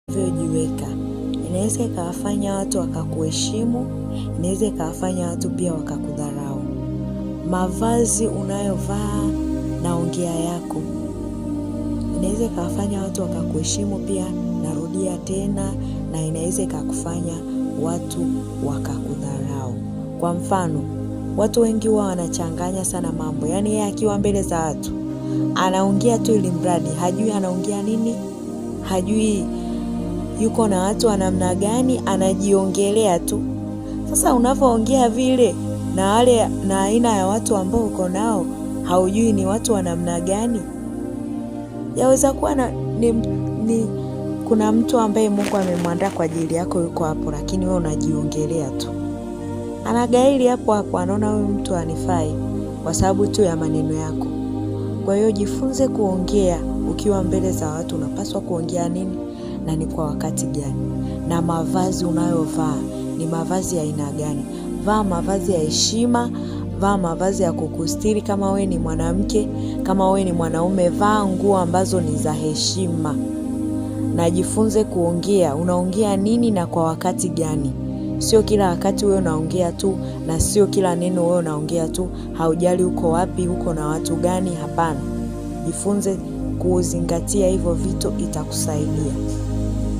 unavyojiweka inaweza ikawafanya watu wakakuheshimu, inaweza ikawafanya watu pia wakakudharau. Mavazi unayovaa na ongea yako inaweza ikawafanya watu wakakuheshimu pia, narudia tena, na inaweza ikakufanya watu wakakudharau. Kwa mfano, watu wengi huwa wanachanganya sana mambo. Yaani yeye akiwa mbele za watu anaongea tu ili mradi, hajui anaongea nini, hajui yuko na watu wa namna gani, anajiongelea tu. Sasa unapoongea vile na wale na aina ya watu ambao uko nao, haujui ni watu wa namna gani. Yaweza kuwa kuna mtu ambaye Mungu amemwandaa kwa ajili yako yuko hapo, lakini wewe unajiongelea tu. Anagairi hapo hapo, anaona huyu mtu anifai kwa sababu tu ya maneno yako. Kwa hiyo jifunze kuongea ukiwa mbele za watu, unapaswa kuongea nini na ni kwa wakati gani. Na mavazi unayovaa ni mavazi ya aina gani? Vaa mavazi ya heshima, vaa mavazi ya kukustiri kama we ni mwanamke, kama we ni mwanaume vaa nguo ambazo ni za heshima. Na jifunze kuongea, unaongea nini na kwa wakati gani. Sio kila wakati wewe unaongea tu, na sio kila neno wewe unaongea tu, haujali uko wapi, uko na watu gani, hapana. Jifunze kuzingatia hivyo vitu, itakusaidia.